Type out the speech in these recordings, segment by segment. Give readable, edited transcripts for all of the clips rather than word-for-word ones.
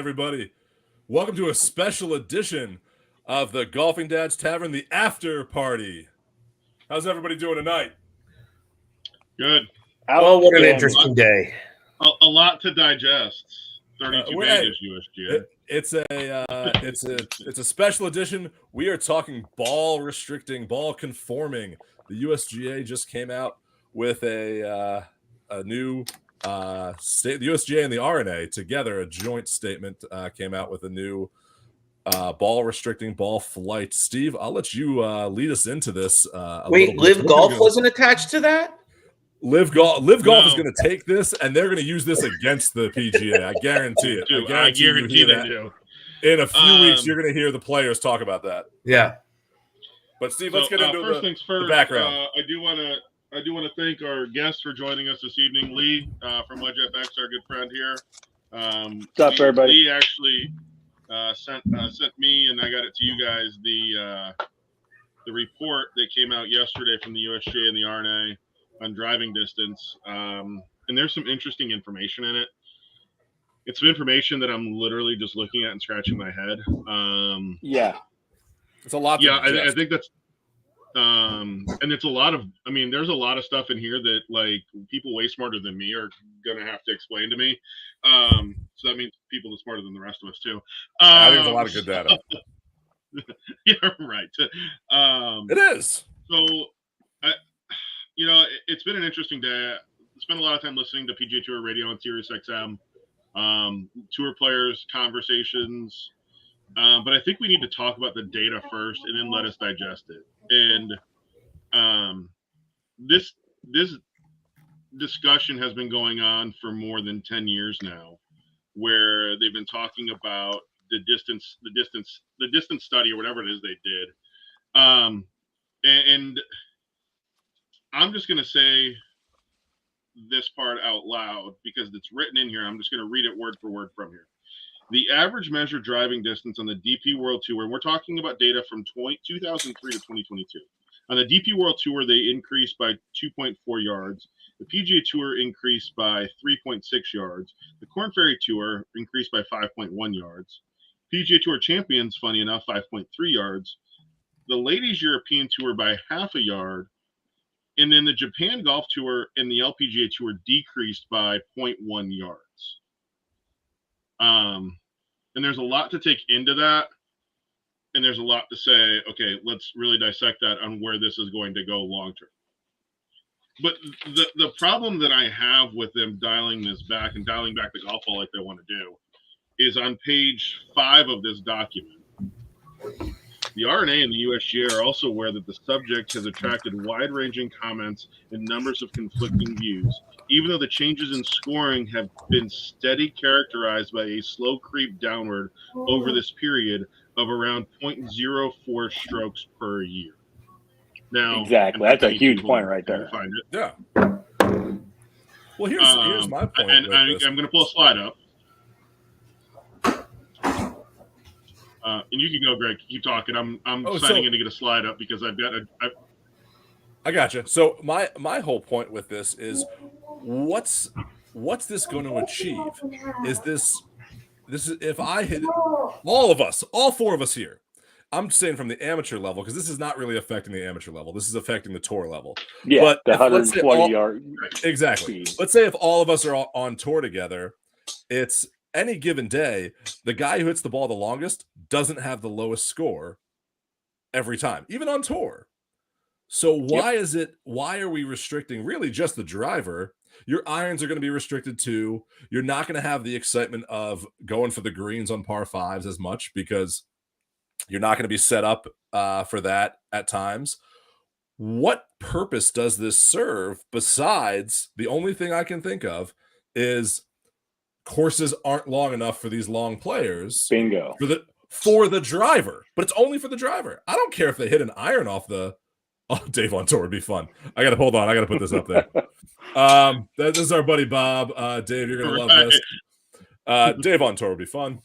everybody. Welcome to a special edition of the Golfing Dads Tavern, the after party. How's everybody doing tonight? Good. Well, what an interesting day. A lot to digest. 32 pages, USGA. It's a special edition. We are talking ball restricting, ball conforming. The USGA just came out with a new state. The USGA and the RNA together, a joint statement came out with a new ball restricting ball flight. Steve, I'll let you lead us into this. Wait, Live Golf wasn't attached to that? Live Golf is going to take this, and they're going to use this against the PGA. I guarantee it. I guarantee they do. In a few weeks, you're going to hear the players talk about that. Yeah. But Steve, let's get into first things first, the background. I do want to thank our guests for joining us this evening. Lee from WedgeFX, our good friend here. What's up, everybody? Lee actually sent me, and I got it to you guys, the report that came out yesterday from the USGA and the RNA on driving distance, and there's some interesting information in it. It's some information that I'm literally just looking at and scratching my head. It's a lot. I think that's, and it's a lot of. I mean, there's a lot of stuff in here that like people way smarter than me are gonna have to explain to me. So that means people are smarter than the rest of us too. I think there's a lot of good data. Yeah, right. It is. So, it's been an interesting day. I spent a lot of time listening to PGA Tour radio on Sirius XM, tour players, conversations. But I think we need to talk about the data first and then let us digest it. And this discussion has been going on for more than 10 years now, where they've been talking about the distance study or whatever it is they did. And I'm just going to say this part out loud because it's written in here. I'm just going to read it word for word from here. The average measured driving distance on the DP World Tour, and we're talking about data from 2003 to 2022. On the DP World Tour, they increased by 2.4 yards. The PGA Tour increased by 3.6 yards. The Korn Ferry Tour increased by 5.1 yards. PGA Tour Champions, funny enough, 5.3 yards. The Ladies European Tour by half a yard. And then the Japan Golf Tour and the LPGA Tour decreased by 0.1 yards. And there's a lot to take into that. And there's a lot to say, okay, let's really dissect that on where this is going to go long term. But the problem that I have with them dialing this back and dialing back the golf ball like they want to do is on page 5 of this document. The RNA and the USGA are also aware that the subject has attracted wide-ranging comments and numbers of conflicting views, even though the changes in scoring have been steady, characterized by a slow creep downward over this period of around 0.04 strokes per year. Now, exactly, that's a huge point right there. Find it. Yeah. Well, here's my point. And I'm going to pull a slide up. And you can go, Greg. Keep talking. I'm signing in to get a slide up because I've got I got you. So my whole point with this is, what's this going to achieve? Is this is if I hit all of us, all 4 of us here. I'm saying from the amateur level because this is not really affecting the amateur level. This is affecting the tour level. Yeah, but the 120 yard. Exactly. Speed. Let's say if all of us are on tour together, it's any given day, the guy who hits the ball the longest doesn't have the lowest score every time, even on tour. So why are we restricting really just the driver? Your irons are going to be restricted too. You're not going to have the excitement of going for the greens on par 5s as much because you're not going to be set up for that at times. What purpose does this serve besides the only thing I can think of is courses aren't long enough for these long players. Bingo. For the driver, but it's only for the driver. I don't care if they hit an iron off the. Oh, Dave on tour would be fun. I got to hold on. I got to put this up there. This is our buddy Bob. Dave, you're gonna love this. Dave on tour would be fun.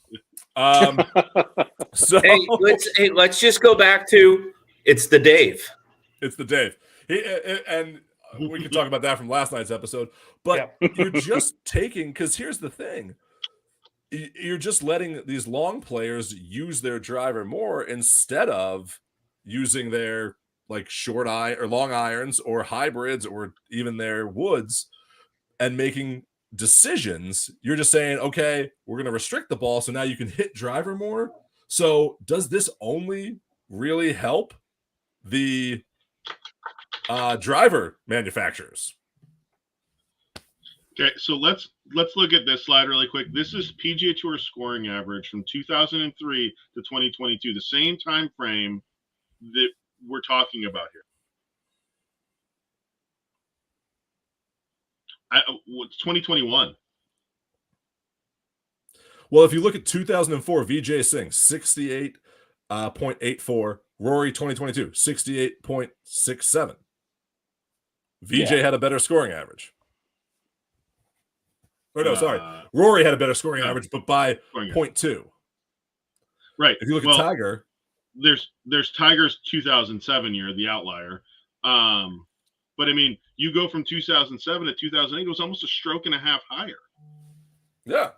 So let's just go back to it's the Dave. It's the Dave. And we can talk about that from last night's episode. But you're just taking, because here's the thing. you're just letting these long players use their driver more instead of using their like short iron or long irons or hybrids or even their woods and making decisions. You're just saying, okay, we're going to restrict the ball so now you can hit driver more. So does this only really help the driver manufacturers? Okay, so let's look at this slide really quick. This is PGA Tour scoring average from 2003 to 2022, the same time frame that we're talking about here. What's 2021? Well, if you look at 2004, Vijay Singh, 68.84. Rory 2022, 68.67. VJ had a better scoring average. Or no, sorry. Rory had a better scoring average, but by 0.2. Right. If you look at Tiger. There's Tiger's 2007 year, the outlier. But I mean, you go from 2007 to 2008, it was almost a stroke and a half higher. Yeah.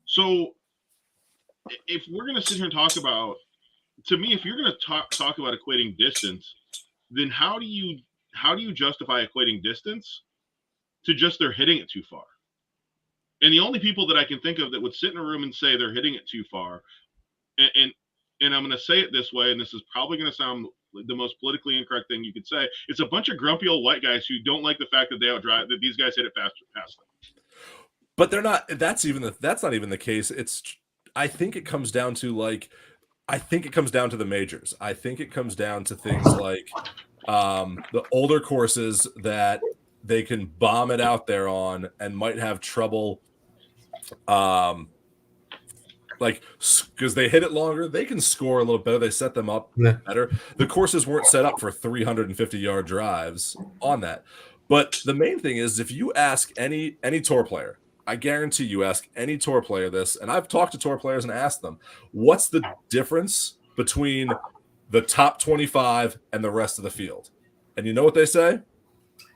So if we're going to sit here and talk about, to me, if you're going to talk about equating distance, then how do you justify equating distance to just they're hitting it too far? And the only people that I can think of that would sit in a room and say they're hitting it too far, and I'm going to say it this way, and this is probably going to sound the most politically incorrect thing you could say, it's a bunch of grumpy old white guys who don't like the fact that that these guys hit it faster past them. But they're not. That's not even the case. I think it comes down to the majors. I think it comes down to things like the older courses that they can bomb it out there on and might have trouble. Like, because they hit it longer, they can score a little better. They set them up better. The courses weren't set up for 350-yard drives on that. But the main thing is, if you ask any tour player, I guarantee you ask any tour player this, and I've talked to tour players and asked them, what's the difference between the top 25 and the rest of the field? And you know what they say?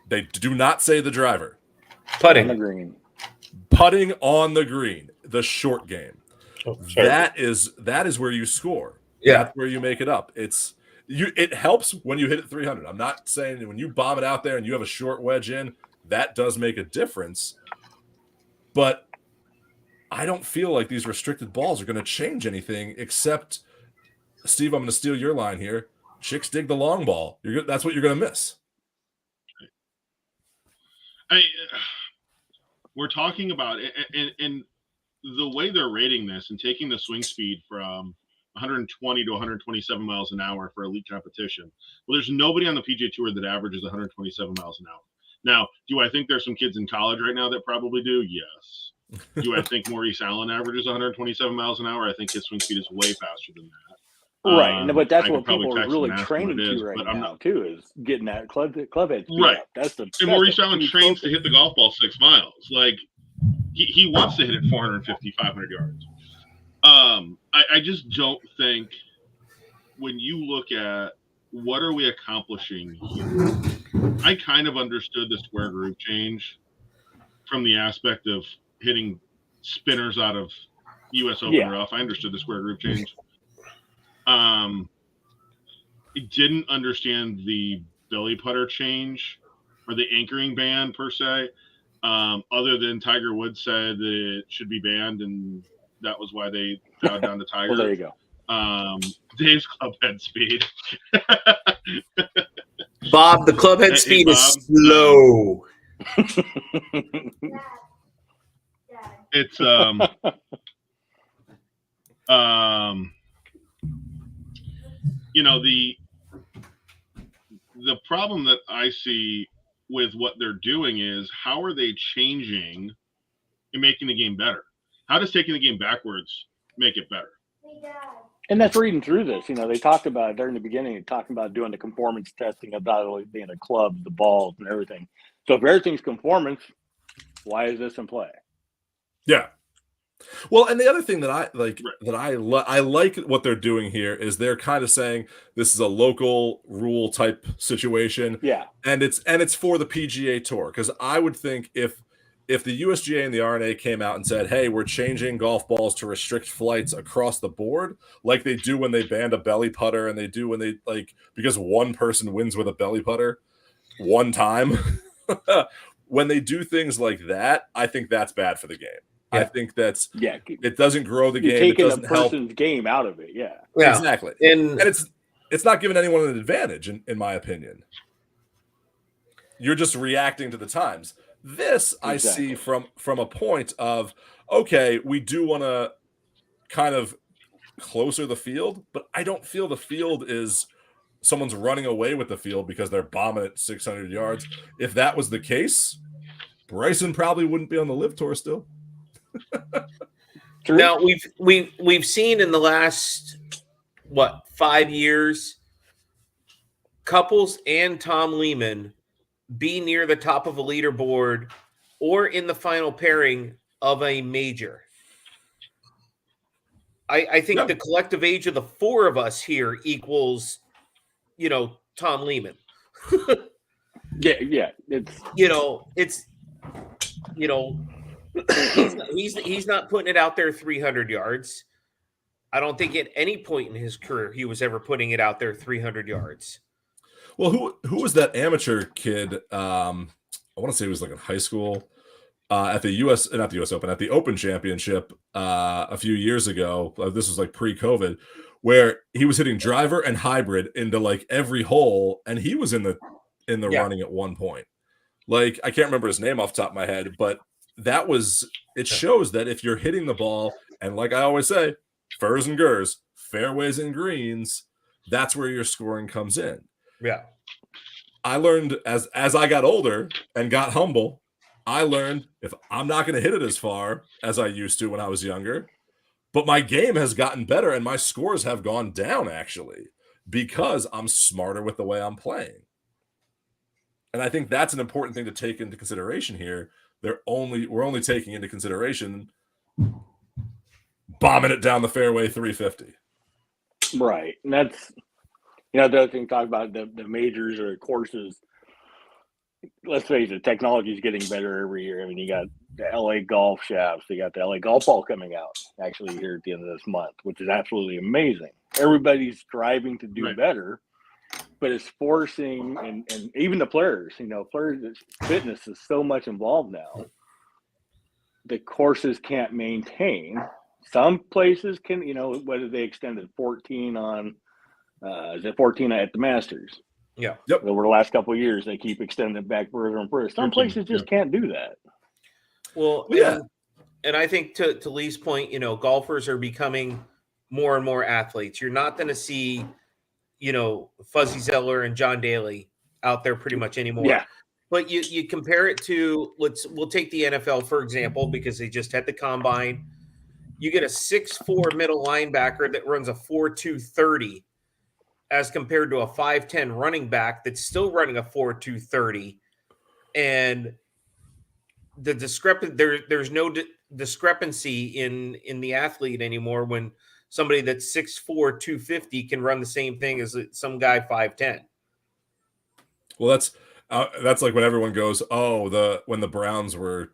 They do not say the driver. Putting. On the green. Putting on the green, the short game. Oh, sure. That is where you score. Yeah. That's where you make it up. It helps when you hit it 300. I'm not saying that when you bomb it out there and you have a short wedge in, that does make a difference. But I don't feel like these restricted balls are going to change anything except, Steve, I'm going to steal your line here. Chicks dig the long ball. That's what you're going to miss. We're talking about it, and the way they're rating this and taking the swing speed from 120 to 127 miles an hour for elite competition. Well, there's nobody on the PGA Tour that averages 127 miles an hour. Now, do I think there's some kids in college right now that probably do? Yes. Do I think Maurice Allen averages 127 miles an hour? I think his swing speed is way faster than that. Right, but that's what people are really training to right now, too, is getting that club head speed right. up. That's the and Maurice Allen trains to hit the golf ball 6 miles. Like, he wants to hit it 450, 500 yards. I just don't think when you look at what are we accomplishing here, I kind of understood the square groove change from the aspect of hitting spinners out of U.S. Open rough. I understood the square groove change. I didn't understand the belly putter change or the anchoring ban per se, other than Tiger Woods said that it should be banned, and that was why they bowed down to Tiger. Well, there you go. Dave's club head speed. Bob, the club head speed Bob, is slow. It's you know, the problem that I see with what they're doing is how are they changing and making the game better? How does taking the game backwards make it better? And that's reading through this. You know, they talked about during the beginning, they talking about doing the conformance testing of not only being a club, the balls, and everything. So if everything's conformance, why is this in play? Yeah. Well, and the other thing that I like, I like what they're doing here is they're kind of saying this is a local rule type situation. Yeah. And it's for the PGA Tour, because I would think if if the USGA and the RNA came out and said, hey, we're changing golf balls to restrict flights across the board, like they do when they banned a belly putter, and they do when they, like, because one person wins with a belly putter one time. When they do things like that, I think that's bad for the game. Yeah. I think it doesn't grow the You're game. It taking doesn't a help. person's game out of it. Yeah. Exactly. And it's not giving anyone an advantage, in my opinion. You're just reacting to the times. This I see from a point of, okay, we do want to kind of closer the field, but I don't feel the field is someone's running away with the field because they're bombing at 600 yards. If that was the case, Bryson probably wouldn't be on the Live Tour still. True. now we've seen in the last 5 years, Couples and Tom Lehman be near the top of a leaderboard or in the final pairing of a major. I think the collective age of the four of us here equals, Tom Lehman. Yeah. He's not putting it out there 300 yards. I don't think at any point in his career he was ever putting it out there 300 yards. Well, who was that amateur kid? I want to say he was like in high school at the not the US Open, at the Open Championship a few years ago. This was like pre-COVID, where he was hitting driver and hybrid into like every hole, and he was in the running at one point. Like, I can't remember his name off the top of my head, but it shows that if you're hitting the ball, and like I always say, furs and gurs, fairways and greens, that's where your scoring comes in. Yeah. I learned as I got older and got humble, I learned if I'm not going to hit it as far as I used to when I was younger, but my game has gotten better and my scores have gone down actually because I'm smarter with the way I'm playing. And I think that's an important thing to take into consideration here. We're only taking into consideration bombing it down the fairway 350. Right. And that's, the other thing, talk about the majors or courses. Let's face it, technology is getting better every year. I mean, you got the LA golf shafts, you got the LA golf ball coming out actually here at the end of this month, which is absolutely amazing. Everybody's striving to do better, but it's forcing, and even the players, players' fitness is so much involved now. The courses can't maintain. Some places can, whether they extended 14 on, is it 14 at the Masters? Yeah. Yep. Over the last couple of years, they keep extending it back further and further. Some places just can't do that. Well, yeah. And I think to Lee's point, golfers are becoming more and more athletes. You're not going to see, Fuzzy Zeller and John Daly out there pretty much anymore. Yeah. But you compare it to, we'll take the NFL, for example, because they just had the combine. You get a 6'4" middle linebacker that runs a 4.2 30 as compared to a 5'10" running back that's still running a 4.2 30. And the there's no discrepancy in the athlete anymore when somebody that's 6'4", 250 can run the same thing as some guy 5'10". Well, that's like when everyone goes, when the Browns were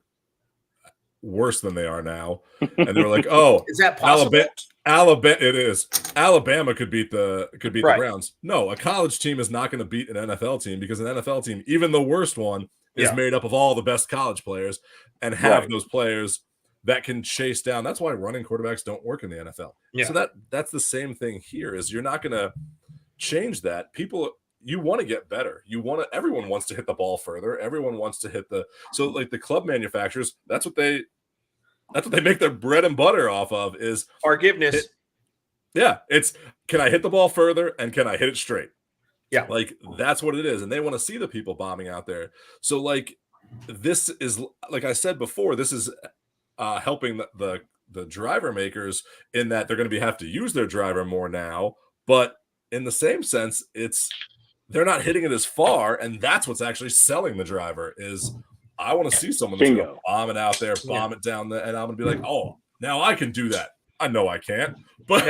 worse than they are now, and they were like, is that possible? Alabama, it is. Alabama could beat the Browns. No, a college team is not going to beat an NFL team because an NFL team, even the worst one, is made up of all the best college players and have those players that can chase down. That's why running quarterbacks don't work in the NFL. Yeah. So that's the same thing here. Is you're not going to change that. People, you want to get better. Everyone wants to hit the ball further. Everyone wants to hit so like the club manufacturers, that's what they make their bread and butter off of is forgiveness. It's can I hit the ball further and can I hit it straight? Yeah. Like that's what it is. And they want to see the people bombing out there. So like this is, like I said before, this is helping the driver makers in that they're going to have to use their driver more now, but in the same sense, they're not hitting it as far, and that's what's actually selling the driver is I want to see someone that's going to bomb it out there, bomb it down there, and I'm going to be like, oh, now I can do that. I know I can't, but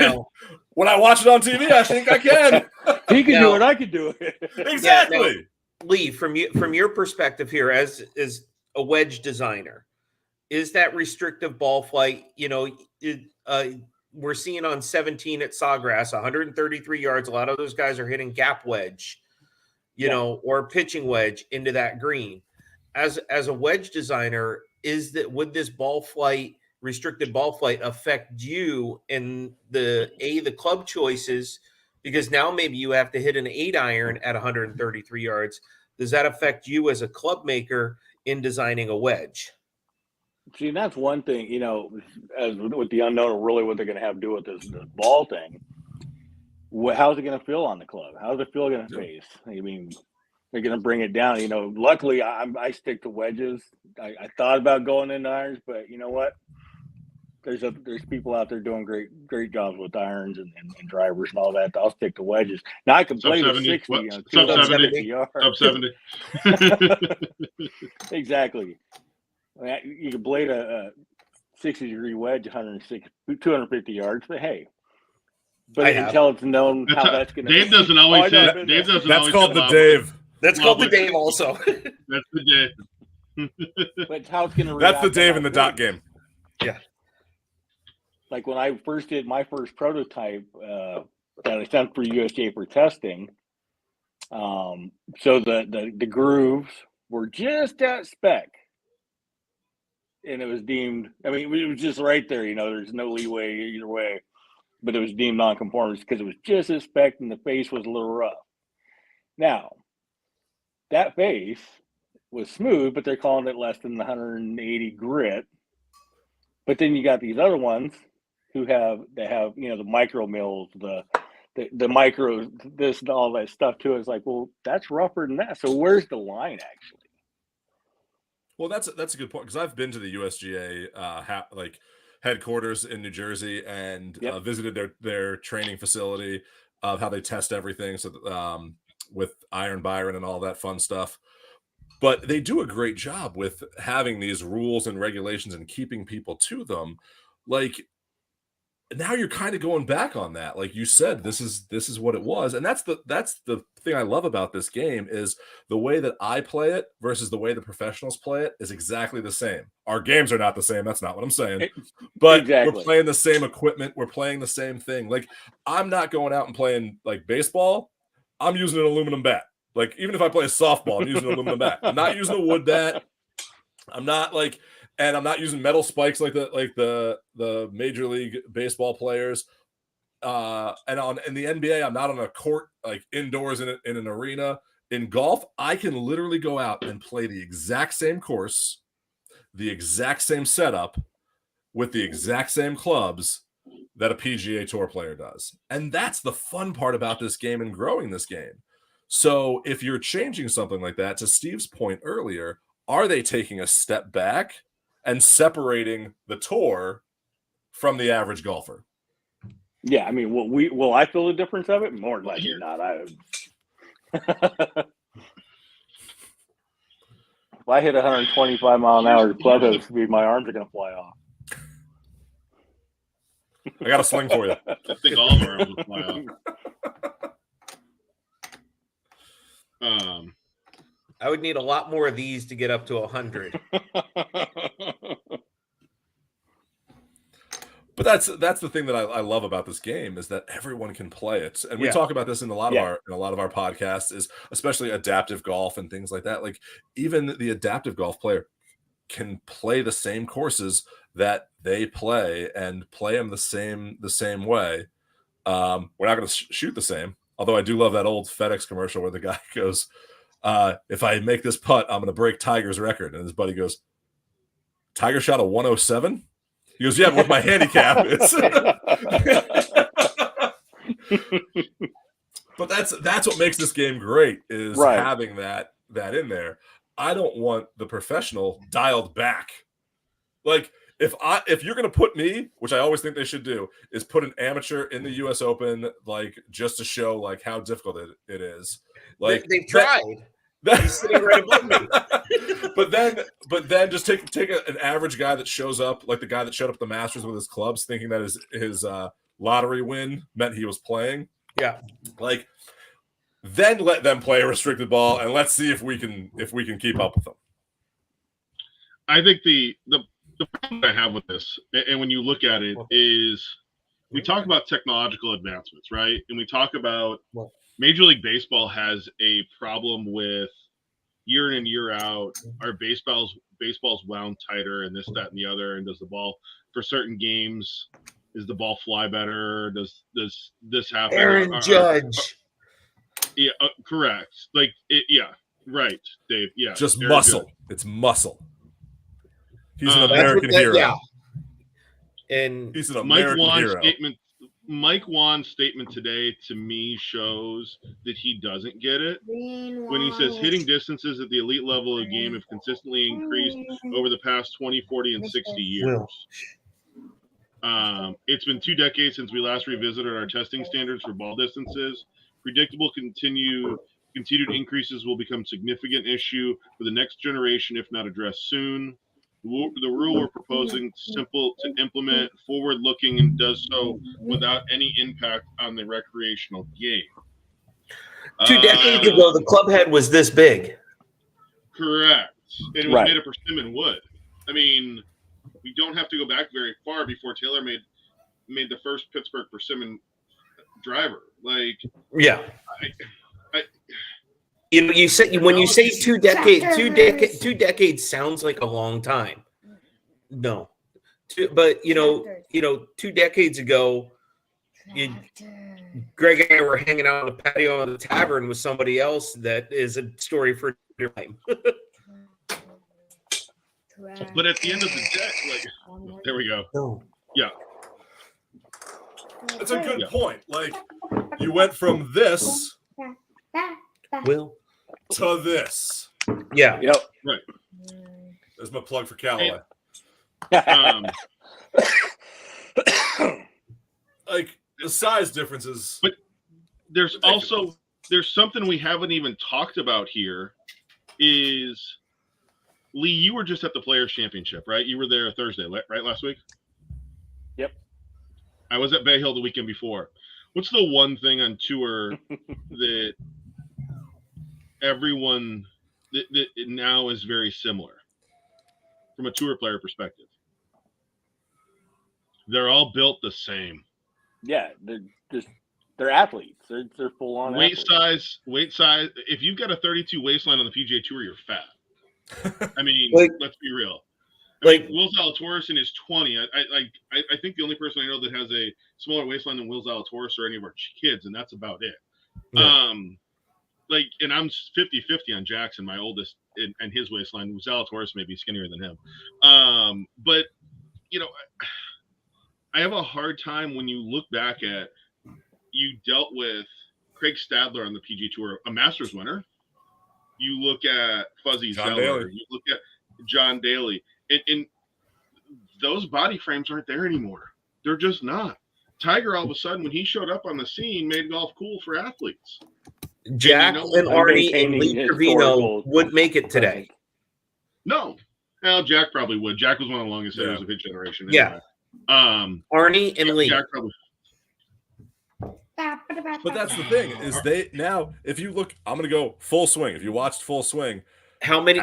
when I watch it on TV, I think I can. He can do it. I can do it. Exactly. Lee, from your perspective here as a wedge designer, is that restrictive ball flight. We're seeing on 17 at Sawgrass, 133 yards. A lot of those guys are hitting gap wedge, or pitching wedge into that green. As a wedge designer, would this ball flight, restricted ball flight, affect you in the club choices? Because now maybe you have to hit an 8-iron at 133 yards. Does that affect you as a club maker in designing a wedge? See, that's one thing, as with the unknown of really what they're going to have to do with this ball thing. How's it going to feel on the club? How's it feel going to face? I mean, they're going to bring it down. Luckily, I stick to wedges. I thought about going into irons, but you know what? There's people out there doing great jobs with irons and drivers and all that. I'll stick to wedges. Now I can play the 60, sub 70 yards. Sub 70. Exactly. You can blade a 60-degree wedge 250 yards, but hey. But until it's known how that's going to Dave doesn't always say Dave doesn't That's always called the Dave. That's called the Dave also. That's the Dave. But how it's going to That's the Dave in the dot game. Yeah. Like when I first did my first prototype that I sent for USGA for testing, so the grooves were just at spec. And it was deemed, it was just right there, there's no leeway either way, but it was deemed nonconformist because it was just as spec and the face was a little rough. Now, that face was smooth, but they're calling it less than the 180 grit. But then you got these other ones who have the micro mills, the micro this and all that stuff too. It's like, well, that's rougher than that. So where's the line actually? Well, that's a good point, because I've been to the USGA headquarters in New Jersey and visited their training facility of how they test everything. So with Iron Byron and all that fun stuff. But they do a great job with having these rules and regulations and keeping people to them. Like, now you're kind of going back on that. Like you said, this is what it was. And that's the thing I love about this game is the way that I play it versus the way the professionals play it is exactly the same. Our games are not the same. That's not what I'm saying. But We're playing the same equipment. We're playing the same thing. Like, I'm not going out and playing like baseball. I'm using an aluminum bat. Like, even if I play softball, I'm using an aluminum bat. I'm not using a wood bat. I'm not using metal spikes like the Major League Baseball players. And in the NBA, I'm not on a court like indoors in an arena. In golf, I can literally go out and play the exact same course, the exact same setup, with the exact same clubs that a PGA Tour player does. And that's the fun part about this game and growing this game. So if you're changing something like that, to Steve's point earlier, are they taking a step back and separating the tour from the average golfer? Yeah, I mean, will I feel the difference of it? More likely not. If I hit 125 mile an hour clubhouse speed, my arms are going to fly off. I got a sling for you. I think all of our arms will fly off. I would need a lot more of these to get up to 100. But that's the thing that I love about this game is that everyone can play it, and we talk about this in a lot of our podcasts, is especially adaptive golf and things like that. Like, even the adaptive golf player can play the same courses that they play and play them the same way. We're not going to shoot the same, although I do love that old FedEx commercial where the guy goes, "If I make this putt, I'm going to break Tiger's record," and his buddy goes, "Tiger shot a 107." He goes, "Yeah, but with my handicap, it's." But that's what makes this game great, is having that in there. I don't want the professional dialed back. Like, if you're going to put me, which I always think they should do, is put an amateur in the U.S. Open, like, just to show like how difficult it is. Like, they've tried. He's sitting right above me. But then just take an average guy that shows up, like the guy that showed up at the Masters with his clubs, thinking that his lottery win meant he was playing. Yeah. Like, then let them play a restricted ball, and let's see if we can keep up with them. I think the the problem I have with this, and when you look at it, is we talk about technological advancements, right? And we talk about Major League Baseball has a problem with year in and year out, our baseball's wound tighter and this, that, and the other. And does the ball for certain games, is the ball fly better? Does this happen? Aaron Judge. Yeah, correct. Like, yeah, right, Dave. Yeah. Just Aaron muscle. Judge. It's muscle. He's an American hero. Yeah. And he's an American hero. Mike Wan's statement today to me shows that he doesn't get it when he says hitting distances at the elite level of the game have consistently increased over the past 20, 40, and 60 years. It's been 2 decades since we last revisited our testing standards for ball distances. Predictable continued increases will become a significant issue for the next generation if not addressed soon. The rule we're proposing is simple to implement, forward-looking, and does so without any impact on the recreational game. 2 decades ago, the club head was this big. Correct. And it was made of persimmon wood. I mean, we don't have to go back very far before Taylor made the first Pittsburgh persimmon driver. Like, yeah. You say when you say 2 decades, 2 decades sounds like a long time. No, but 2 decades ago, Greg and I were hanging out on the patio of the tavern with somebody else. That is a story for time. But at the end of the day, like, there we go. No. Yeah, that's a good point. Like, you went from this. Will to this. Yeah. Yep. Right. There's my plug for Callaway. Like, the size differences. But there's something we haven't even talked about here is, Lee, you were just at the Players Championship, right? You were there Thursday, right, last week? Yep. I was at Bay Hill the weekend before. What's the one thing on tour that everyone that now is very similar from a tour player perspective? They're all built the same. Yeah, they're athletes. They're full on weight size. If you've got a 32 waistline on the PGA Tour, you're fat. I mean, let's be real. I mean, Will Zalatoris in his 20. I think the only person I know that has a smaller waistline than Will Zalatoris are any of our kids, and that's about it. Yeah. And I'm 50-50 on Jackson, my oldest, and his waistline. Zalatoris may be skinnier than him. But, I have a hard time when you look back at, you dealt with Craig Stadler on the PGA Tour, a Masters winner. You look at Fuzzy Zeller. You look at John Daly. And those body frames aren't there anymore. They're just not. Tiger, all of a sudden, when he showed up on the scene, made golf cool for athletes. Jack and Arnie and Lee Trevino wouldn't make it today. No. Well, Jack probably would. Jack was one of the longest hitters of his generation. Anyway. Yeah. Arnie and Lee. Jack probably. But that's the thing, is if you look, I'm going to go Full Swing. If you watched Full Swing, how many?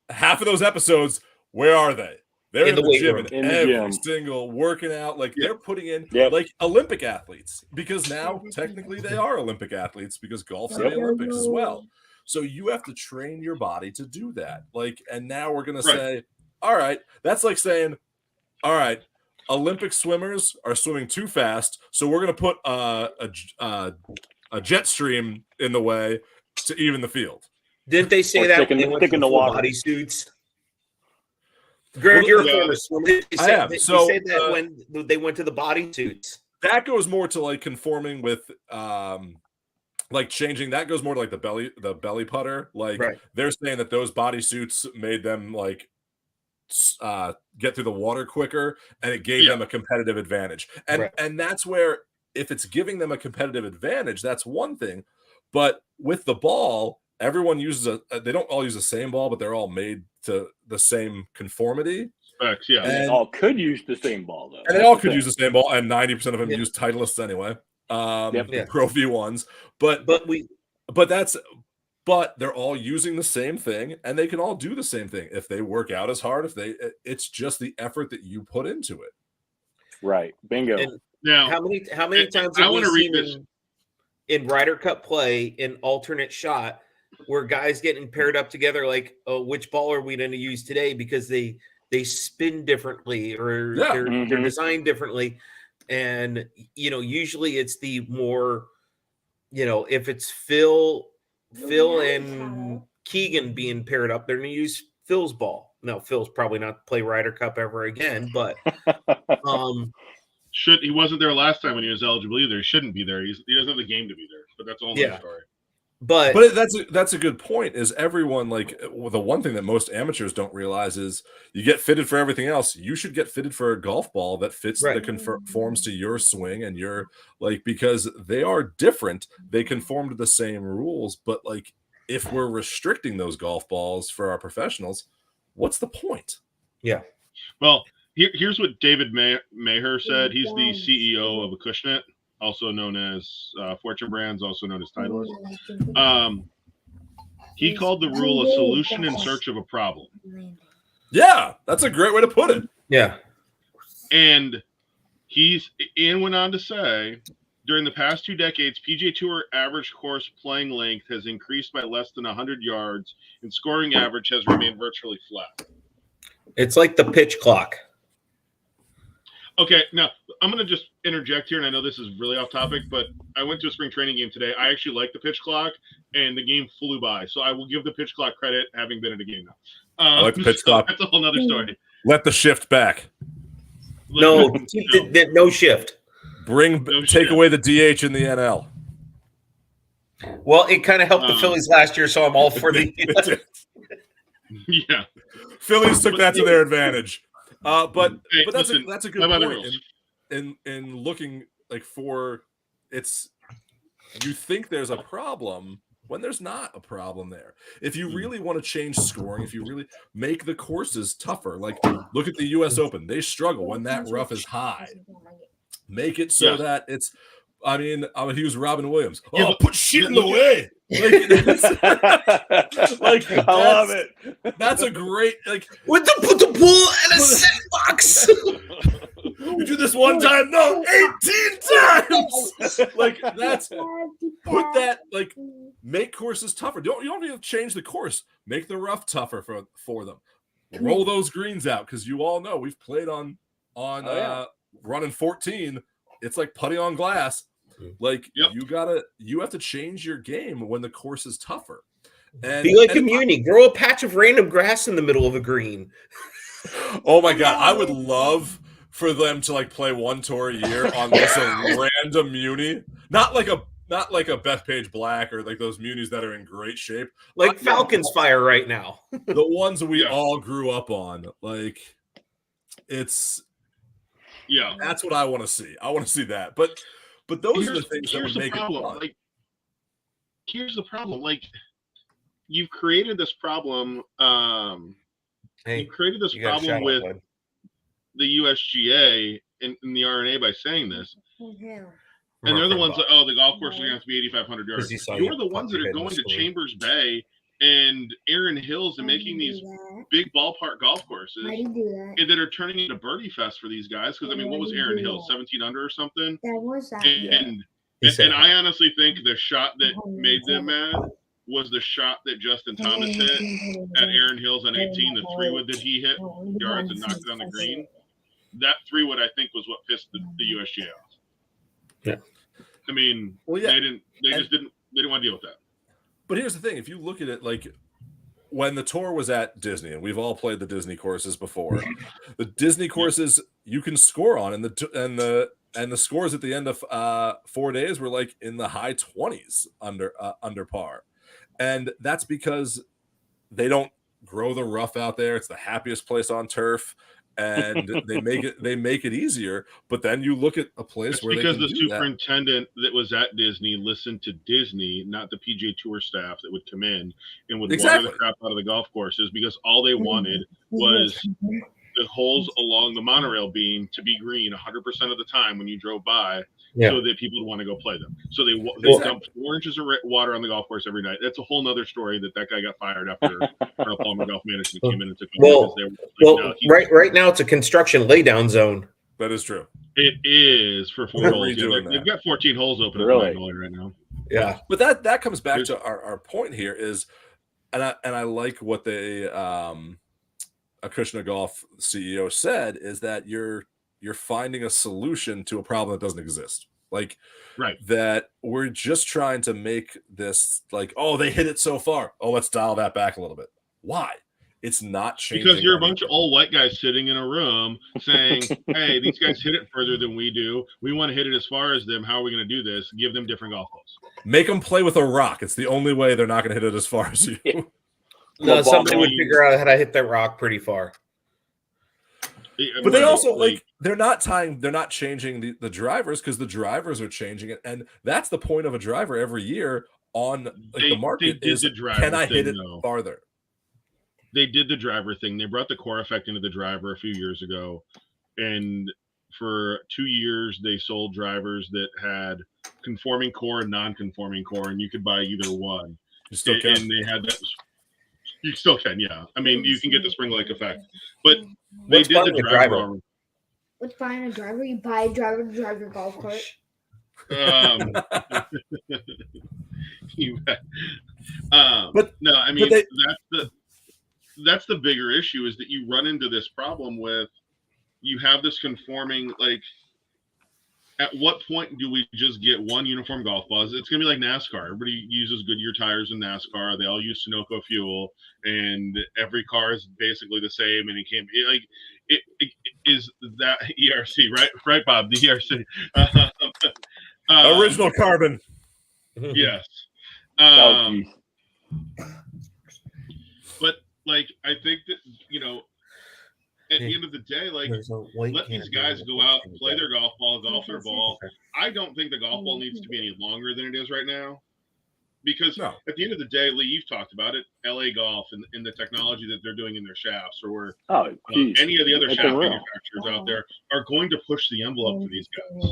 Half of those episodes, where are they? They're in the gym, in every single working out. Like, they're putting in like Olympic athletes, because now technically they are Olympic athletes because golf's in the Olympics as well. So you have to train your body to do that. Like, and now we're going to say, all right, that's like saying, all right, Olympic swimmers are swimming too fast, so we're going to put a jet stream in the way to even the field. Didn't they say that when they went to the bodysuits? Greg, you're a former swimmer. They said that when they went to the bodysuits. That goes more to like conforming with like changing. That goes more to like the belly putter. Like they're saying that those bodysuits made them like get through the water quicker, and it gave them a competitive advantage. And that's where, if it's giving them a competitive advantage, that's one thing. But with the ball, everyone uses they don't all use the same ball, but they're all made to the same conformity. Facts, yeah. And they all could use the same ball, though. And they all could use the same ball, and 90% of them use Titleists anyway. Pro V1s. But that's, but they're all using the same thing, and they can all do the same thing if they work out as hard. It's just the effort that you put into it. Right. Bingo. And Now, how many times I have we want to read seen this. in Ryder Cup play in alternate shot where guys getting paired up together like, oh, which ball are we going to use today, because they spin differently or Yeah. they're designed differently. And usually it's the more, if it's Phil and Keegan being paired up, they're going to use Phil's ball. No, Phil's probably not play Ryder Cup ever again, but He wasn't there last time when he was eligible either. He shouldn't be there. He doesn't have the game to be there. But that's a whole other story. But that's a good point. Is everyone the one thing that most amateurs don't realize is you get fitted for everything else. You should get fitted for a golf ball that fits that conforms to your swing and your because they are different. They conform to the same rules, but if we're restricting those golf balls for our professionals, what's the point? Yeah. Well, here's what David Maher said. He's the CEO of Acushnet, also known as Fortune Brands, also known as Titleist. He called the rule a solution in search of a problem. Yeah, that's a great way to put it. Yeah. And Ian went on to say, during the past 2 decades, PGA Tour average course playing length has increased by less than 100 yards, and scoring average has remained virtually flat. It's like the pitch clock. Okay, now I'm going to just interject here, and I know this is really off topic, but I went to a spring training game today. I actually like the pitch clock, and the game flew by. So I will give the pitch clock credit, having been at a game now. I like the pitch clock. That's a whole other story. Let the shift back. No shift. Take away the DH in the NL. Well, it kind of helped the Phillies last year, so I'm all for the. Yeah, Phillies took that to their advantage. But that's a good point. In looking for you think there's a problem when there's not a problem there. If you really want to change scoring, if you really make the courses tougher, look at the U.S. Open, they struggle when that rough is high. Make it so that it's. I mean, he was Robin Williams. Oh, put shit in the way. I love it. That's a great put the ball in a set box. You do this one time, no, 18 times. Make courses tougher. You don't even change the course. Make the rough tougher for them. Roll those greens out, because you all know we've played on running 14. It's like putting on glass. You have to change your game when the course is tougher. And be like Community. Grow a patch of random grass in the middle of a green. Oh my God, I would love for them to play one tour a year on this random muni, not like a Bethpage Black or those munis that are in great shape, like Falcons Fire right now. The ones we all grew up on, that's what I want to see. I want to see that, but those are the things that would make it fun. Here's the problem. You've created this problem. You created this problem with the USGA and the RNA by saying this. And they're the ones that, the golf course is going to have to be 8,500 yards. You're the ones that are going to Chambers Bay and Aaron Hills and making these big ballpark golf courses and that are turning into birdie fest for these guys. Because, what was Aaron Hills, 17 under or something? And I honestly think the shot that made them mad was the shot that Justin Thomas hit at Aaron Hills on 18, the 3-wood that he hit yards and knocked it on the green. That 3-wood, I think, was what pissed the USGA off. Yeah. They didn't want to deal with that. But here's the thing: if you look at it, when the tour was at Disney, and we've all played the Disney courses before, the Disney courses you can score on, and the scores at the end of 4 days were in the high 20s under par, and that's because they don't grow the rough out there. It's the happiest place on turf. And they make it easier, but then you look at a place where because the superintendent that was at Disney listened to Disney, not the PGA Tour staff that would come in and would water the crap out of the golf courses, because all they wanted was the holes along the monorail beam to be green 100% of the time when you drove by, so that people would want to go play them. So they dump 4 inches of water on the golf course every night. That's a whole nother story that guy got fired after Colonel Palmer Golf Management came in and took over. Right now it's a construction laydown zone. That is true. It is for 4 holes. They've got 14 holes open at Magnolia right now. Yeah, but that comes back to our point here is, and I like what they Acushnet Golf CEO said, is that you're finding a solution to a problem that doesn't exist. Like, that we're just trying to make this like, oh, they hit it so far. Oh, let's dial that back a little bit. Why? It's not changing. Because you're a bunch of old white guys sitting in a room saying, hey, these guys hit it further than we do. We want to hit it as far as them. How are we going to do this? Give them different golf balls. Make them play with a rock. It's the only way they're not going to hit it as far as you. No, somebody would figure out how to hit that rock pretty far. But they also they're not changing the drivers, because the drivers are changing it, and that's the point of a driver every year on the market is, can I hit it farther? They did the driver thing. They brought the core effect into the driver a few years ago, and for 2 years they sold drivers that had conforming core and non-conforming core, and you could buy either one. You still can. And they had that. You still can, yeah. I mean, you can get the spring-like effect, but they did the driver. What's buying a driver? You buy a driver to drive your golf cart. But no, I mean, that's the bigger issue, is that you run into this problem with, you have this conforming, like, at what point do we just get one uniform golf ball? It's going to be like NASCAR. Everybody uses Goodyear tires in NASCAR. They all use Sunoco fuel, and every car is basically the same. And it can't be like it is that ERC, right, Bob? The ERC, original carbon. Yes. But like, I think that, at the end of the day, like, let these guys go out and play their golf ball, golf their ball. I don't think the golf ball needs to be any longer than it is right now, because at the end of the day, Lee, you've talked about it, LA Golf and the technology that they're doing in their shafts, or any of the other shaft manufacturers out there are going to push the envelope for these guys.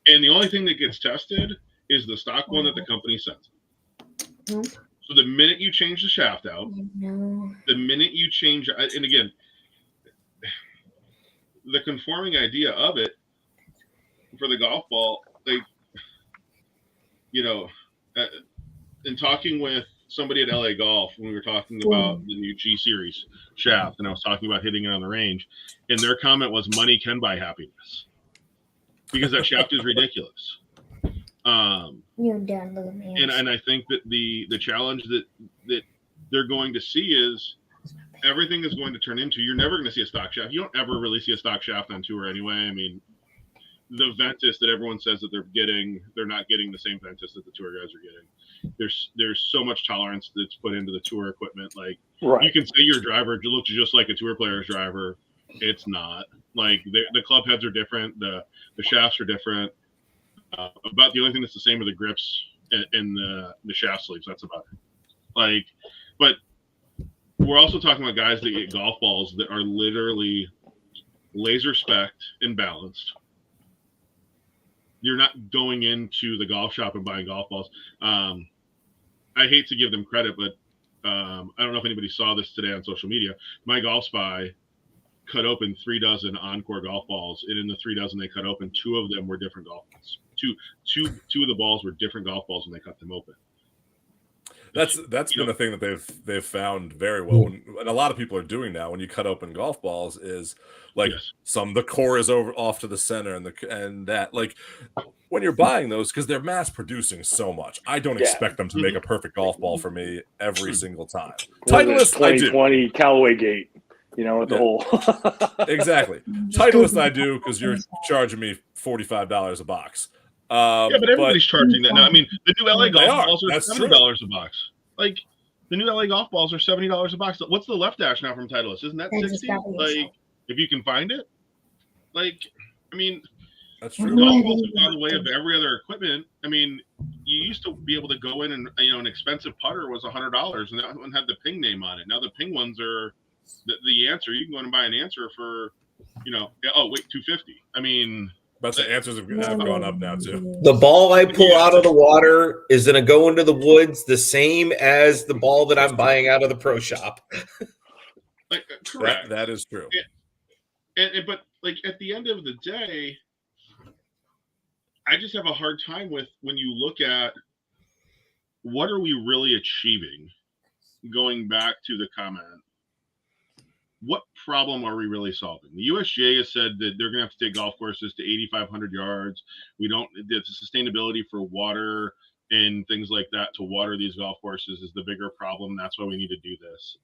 And the only thing that gets tested is the stock one that the company sends. So the minute you change the shaft out, the minute you change, and again, the conforming idea of it for the golf ball, like, in talking with somebody at LA Golf, when we were talking about the new G Series shaft, and I was talking about hitting it on the range, and their comment was, money can buy happiness, because that shaft is ridiculous. You're done, look at me. And I think that the challenge that they're going to see is, everything is going to turn into, you're never going to see a stock shaft. You don't ever really see a stock shaft on tour anyway. I mean, the Ventus that everyone says that they're not getting the same Ventus that the tour guys are getting. There's so much tolerance that's put into the tour equipment. Like, you can say your driver looks just like a tour player's driver. It's not. Like, the club heads are different. The shafts are different. About the only thing that's the same are the grips and the shaft sleeves. That's about it. Like, but we're also talking about guys that get golf balls that are literally laser spec'd and balanced. You're not going into the golf shop and buying golf balls. I hate to give them credit, but I don't know if anybody saw this today on social media. My Golf Spy cut open 3 dozen Encore golf balls, and in the 3 dozen they cut open, 2 of them were different golf balls. Two of the balls were different golf balls when they cut them open. That's been a thing that they've found very well, and a lot of people are doing now. When you cut open golf balls, is like the core is off to the center, and that, like, when you're buying those, because they're mass producing so much, I don't expect them to make a perfect golf ball for me every single time. Titleist, 2020 Callaway Gate, with the whole exactly. Titleist, I do, because you're charging me $45 a box. But everybody's charging that now. I mean, the new LA golf balls are $70 a box. Like, the new LA golf balls are $70 a box. What's the left dash now from Titleist? Isn't that $60? Like, if you can find it. Like, I mean, that's true. Golf balls have gone the way of every other equipment. I mean, you used to be able to go in and an expensive putter was $100, and that one had the Ping name on it. Now the Ping ones are the answer. You can go in and buy an answer for, $250. I mean, But the answers have gone up now too. The ball I pull out of the water is going to go into the woods the same as the ball that I'm buying out of the pro shop. Like, correct. That is true. But like at the end of the day, I just have a hard time with when you look at what are we really achieving. Going back to the comment, what problem are we really solving? The USGA has said that they're going to have to take golf courses to 8,500 yards. The sustainability for water and things like that to water these golf courses is the bigger problem. That's why we need to do this.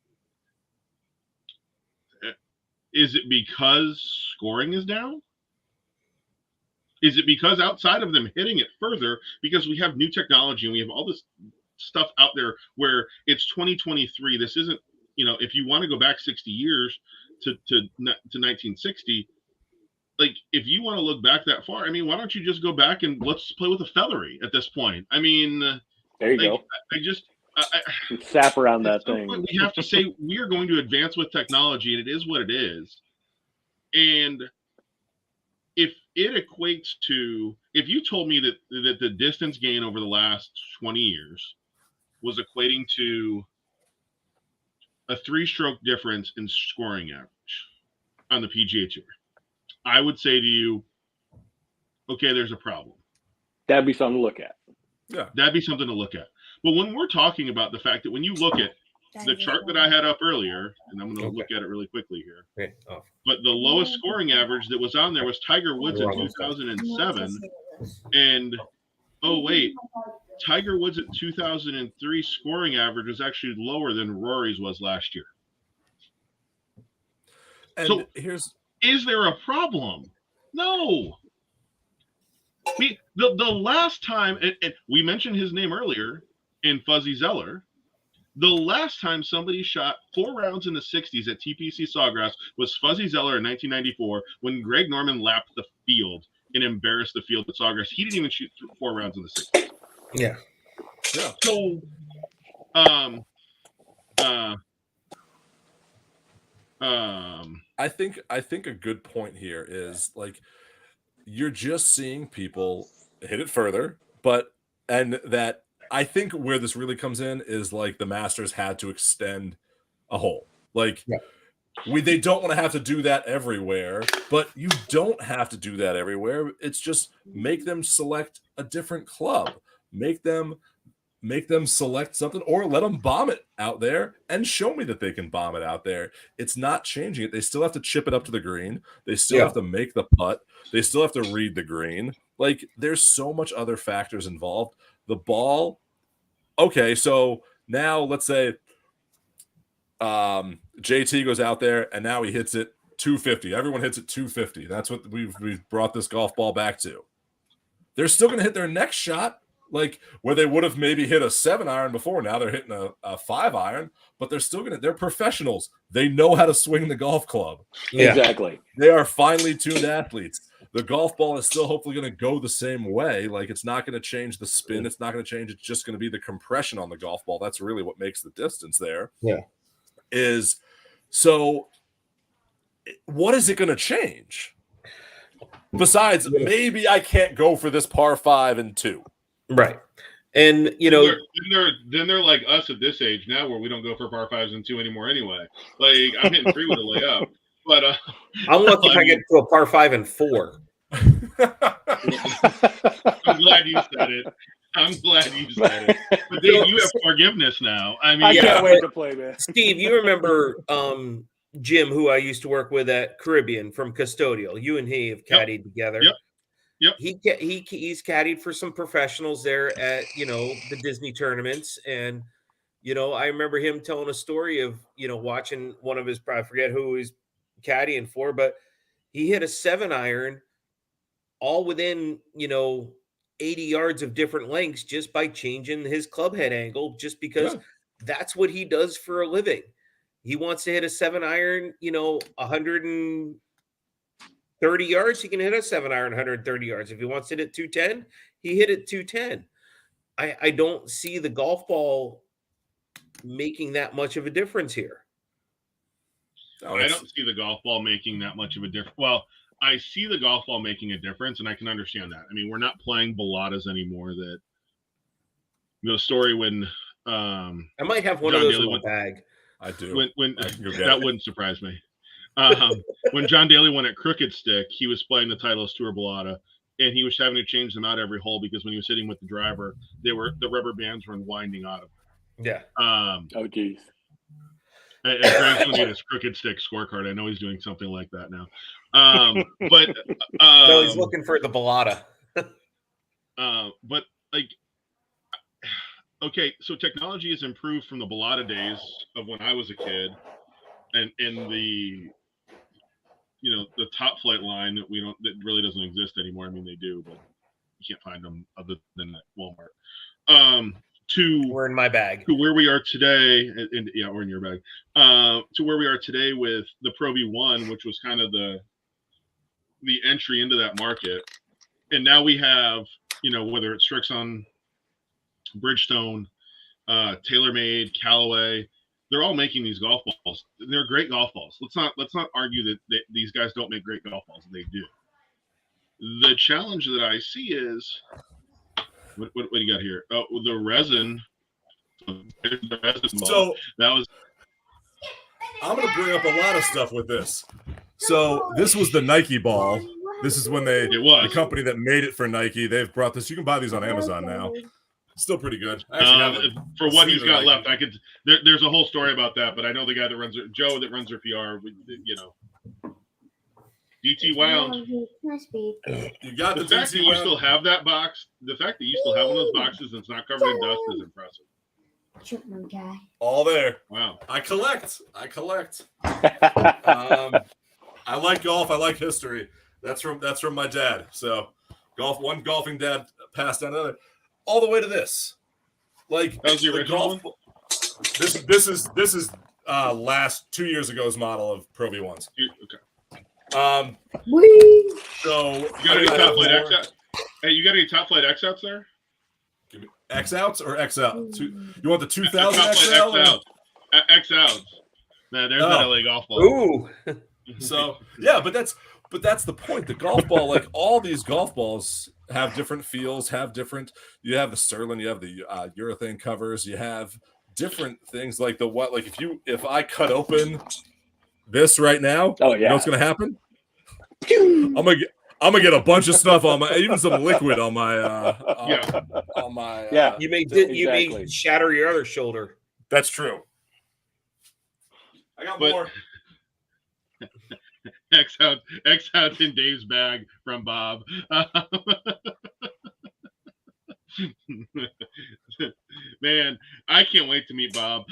Is it because scoring is down? Is it because outside of them hitting it further, because we have new technology and we have all this stuff out there where it's 2023? This isn't, if you want to go back 60 years to 1960, like if you want to look back that far, I mean, why don't you just go back and let's play with a feathery at this point? I mean, there you go. Sap around that thing. We have to say we are going to advance with technology, and it is what it is. And if it equates to, if you told me that the distance gain over the last 20 years was equating to a 3-stroke difference in scoring average on the PGA Tour, I would say to you, okay, there's a problem. That'd be something to look at. Yeah, that'd be something to look at. But when we're talking about the fact that when you look at the chart that I had up earlier, and I'm going to look at it really quickly here, but the lowest scoring average that was on there was Tiger Woods in 2007. And, oh, wait, Tiger Woods at 2003 scoring average was actually lower than Rory's was last year. And so is there a problem? No. The last time, and we mentioned his name earlier in Fuzzy Zeller, the last time somebody shot 4 rounds in the 60s at TPC Sawgrass was Fuzzy Zeller in 1994 when Greg Norman lapped the field and embarrassed the field at Sawgrass. He didn't even shoot 4 rounds in the 60s. Yeah. So, I think a good point here is like you're just seeing people hit it further, and that I think where this really comes in is like the Masters had to extend a hole. Like they don't want to have to do that everywhere, but you don't have to do that everywhere. It's just make them select a different club, make them select something, or let them bomb it out there and show me that they can bomb it out there. It's not changing it. They still have to chip it up to the green. They still have to make the putt. They still have to read the green. Like there's so much other factors involved. The ball. Okay. So now let's say JT goes out there and now he hits it 250. Everyone hits it 250. That's what we've brought this golf ball back to. They're still going to hit their next shot. Like where they would have maybe hit a 7-iron before, now they're hitting a 5-iron, but they're professionals. They know how to swing the golf club. Yeah. Exactly. They are finely tuned athletes. The golf ball is still hopefully going to go the same way. Like it's not going to change the spin. It's not going to change. It's just going to be the compression on the golf ball. That's really what makes the distance there. Yeah. So what is it going to change? Besides, maybe I can't go for this par 5 and 2. Right. And, then they're like us at this age now where we don't go for par 5s and 2 anymore anyway. Like, I'm hitting 3 with a layup. But I'm lucky if I get to a par 5 and 4. I'm glad you said it. But Dave, you have forgiveness now. I mean, I can't wait to play, man. Steve, you remember Jim, who I used to work with at Caribbean from Custodial. You and he have caddied together. Yep. He's caddied for some professionals there at, the Disney tournaments. And, I remember him telling a story of, watching one of his, I forget who he's caddying for, but he hit a 7-iron all within, 80 yards of different lengths just by changing his club head angle, just because that's what he does for a living. He wants to hit a 7-iron, 130 yards. He can hit a 7-iron 130 yards. If he wants to hit it 210, he hit it 210. I don't see the golf ball making that much of a difference here. I don't see the golf ball making that much of a difference. Well, I see the golf ball making a difference, and I can understand that. I mean, we're not playing baladas anymore. That story when I might have one John of those Daly in my bag. I do. when I can go get that it. wouldn't surprise me. When John Daly won at Crooked Stick, he was playing the Titleist Tour balada, and he was having to change them out every hole because when he was hitting with the driver, the rubber bands were unwinding out of him. Yeah. Oh, geez. And Greg's going to get his Crooked Stick scorecard. I know he's doing something like that now. But No, he's looking for the balada. But like, okay, so technology has improved from the balada days of when I was a kid, and in the the Top Flight line that really doesn't exist anymore. I mean, they do, but you can't find them other than at Walmart. We're in my bag. To where we are today, and yeah, or in your bag. To where we are today with the Pro V1, which was kind of the entry into that market, and now we have whether it's Strixon, Bridgestone, TaylorMade, Callaway, they're all making these golf balls. They're great golf balls. Let's not argue that these guys don't make great golf balls. They do. The challenge that I see is what do you got here? Oh, the resin. The resin ball. So that was. I'm going to bring up a lot of stuff with this. So this was the Nike ball. This is when the company that made it for Nike. They've brought this. You can buy these on Amazon now. Still pretty good. For what he's got left, I could. There's a whole story about that, but I know the guy that runs Joe that runs their PR. DT Wound. You got the fact that you still have that box. The fact that you still have one of those boxes and it's not covered in dust is impressive. All there. Wow. I collect. I like golf. I like history. That's from my dad. So one golfing dad passed down another. All the way to this, like that was the original one? This is last 2 years ago's model of Pro V1s. Okay. So you got any Top Flight X out? Hey, you got any Top Flight X outs there? Give me X outs or XL? You want the 2000 XL? X outs. Nah, there's that LA golf ball. Ooh. So yeah, but that's the point. The golf ball, like all these golf balls, have different feels. You have the Sterling, you have the urethane covers, you have different things like if I cut open this right now, you know what's gonna happen? I'm gonna get a bunch of stuff on even some liquid on my on my you may shatter your other shoulder. That's true. I got more. X out in Dave's bag from Bob. Man, I can't wait to meet Bob.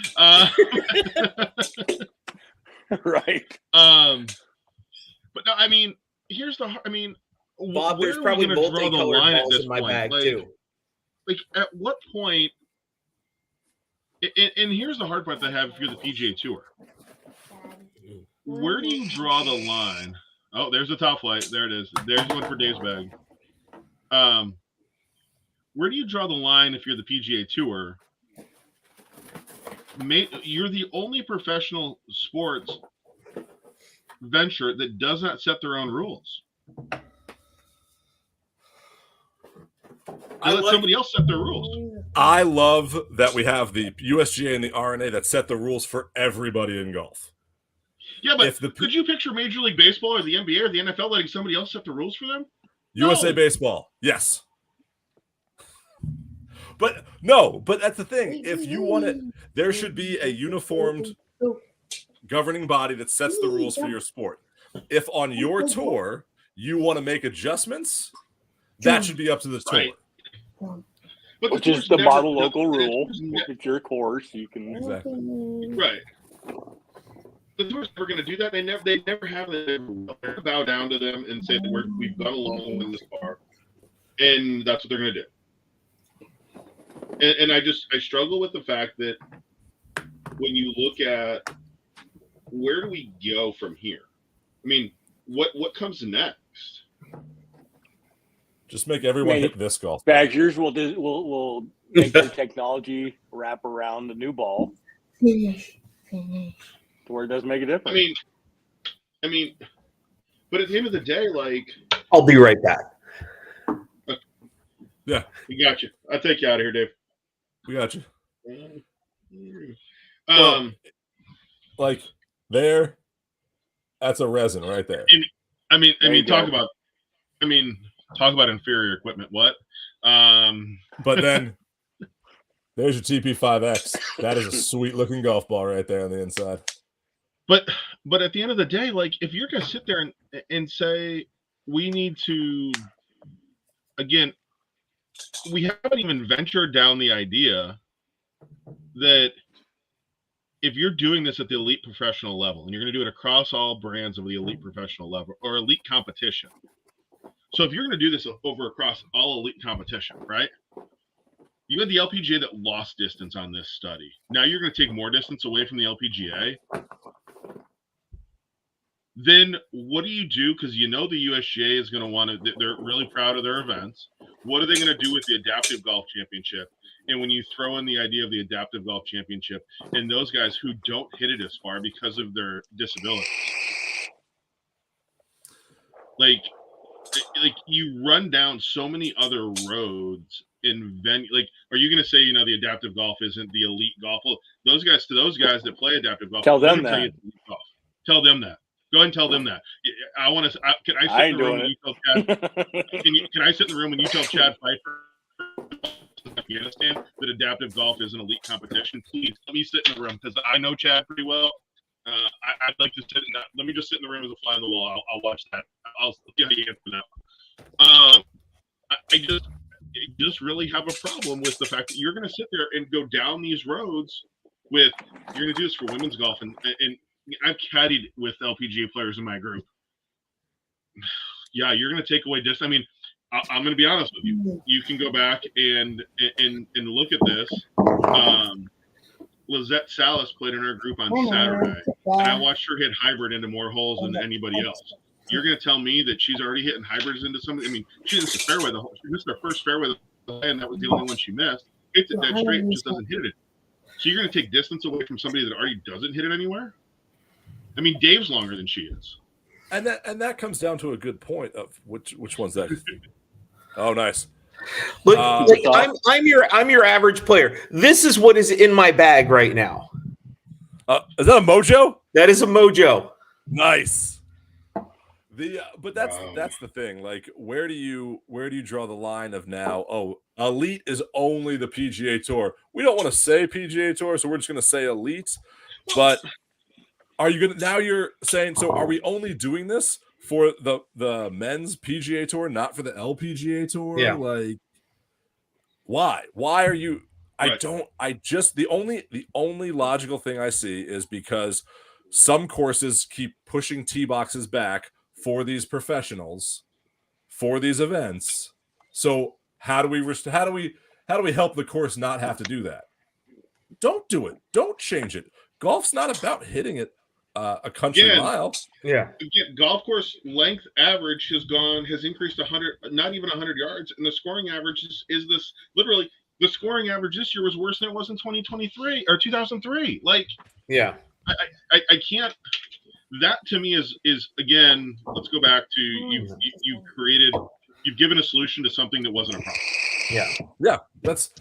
Right. But no, I mean, Bob, there's probably multicolored balls in my bag too. Like, at what point? And here's the hard part that I have if you're the PGA Tour. Where do you draw the line? Oh, there's the Top Flight. There it is. There's one for Dave's bag. Where do you draw the line if you're the PGA Tour? You're the only professional sports venture that does not set their own rules. I let somebody else set their rules. I love that we have the USGA and the RNA that set the rules for everybody in golf. Yeah, but could you picture Major League Baseball or the NBA or the NFL letting somebody else set the rules for them? USA Baseball, yes. But that's the thing. If you want it, there should be a uniformed governing body that sets the rules for your sport. If on your tour you want to make adjustments, that should be up to the tour. Right. Which is the model local rule. If it's your course, you can right. The tour's never going to do that. They never have them bow down to them and say that we've gone along with this far, and that's what they're going to do. And I struggle with the fact that when you look at where do we go from here? I mean, what comes next? Just make everyone hit this golf. Badgers will make their technology wrap around the new ball. Finish. To where it does make a difference. I mean, But at the end of the day, like, I'll be right back. Yeah, we got you. I'll take you out of here, Dave. we got you. Um, Like there, that's a resin right there. I mean, There you talk go. about inferior equipment. What? But then there's your TP5X. That is a sweet looking golf ball right there on the inside. But at the end of the day, like, if you're gonna sit there and say we need to, again, we haven't even ventured down the idea that if you're doing this at the elite professional level and you're going to do it across all brands of the elite professional level or elite competition. So if you're going to do this over across all elite competition, right? You had the LPGA that lost distance on this study. Now you're going to take more distance away from the LPGA. Then what do you do? Because you know the USGA is going to want to, they're really proud of their events. What are they going to do with the Adaptive Golf Championship? And when you throw in the idea of the Adaptive Golf Championship and those guys who don't hit it as far because of their disabilities, like you run down so many other roads in venue. Like, are you going to say, you know, the adaptive golf isn't the elite golf? Well, those guys that play adaptive golf, Tell them tell that. you it's elite golf. Tell them that. Go ahead and tell them that. I want to. Can I sit I in ain't the room doing and you tell Chad? Can I sit in the room and you tell Chad Pfeiffer, Afghanistan, that adaptive golf is an elite competition? Please let me sit in the room because I know Chad pretty well. I'd like to sit. Let me just sit in the room as a fly on the wall. I'll watch that. I'll see how you answer that. I just really have a problem with the fact that you're going to sit there and go down these roads with you're going to do this for women's golf and I've caddied with LPGA players in my group. Yeah, you're going to take away distance. I mean, I'm going to be honest with you. You can go back and look at this. Lizette Salas played in our group on Saturday, and I watched her hit hybrid into more holes than anybody else. You're going to tell me that she's already hitting hybrids into something? I mean, she missed the fairway. She missed her first fairway, and that was the only one she missed. Hits it dead straight and just doesn't hit it. So you're going to take distance away from somebody that already doesn't hit it anywhere? I mean, Dave's longer than she is. And that comes down to a good point of which one's that? Oh, nice. Look, I'm your average player. This is what is in my bag right now. Is that a Mojo? That is a Mojo. Nice. But that's the thing. Like, where do you draw the line of now? Oh, elite is only the PGA Tour. We don't want to say PGA Tour, so we're just going to say elite. But are you going to now? You're saying so? Are we only doing this for the men's PGA Tour, not for the LPGA Tour? Yeah. Like, why? Why are you? Right. The only logical thing I see is because some courses keep pushing tee boxes back for these professionals, for these events. So how do we help the course not have to do that? Don't do it. Don't change it. Golf's not about hitting it a country mile. Yeah. Again, golf course length average has increased 100, not even 100 yards, and the scoring average is this literally. The scoring average this year was worse than it was in 2023 or 2003. Like, yeah, I can't. That to me is again. Let's go back to you've given a solution to something that wasn't a problem. Yeah. That's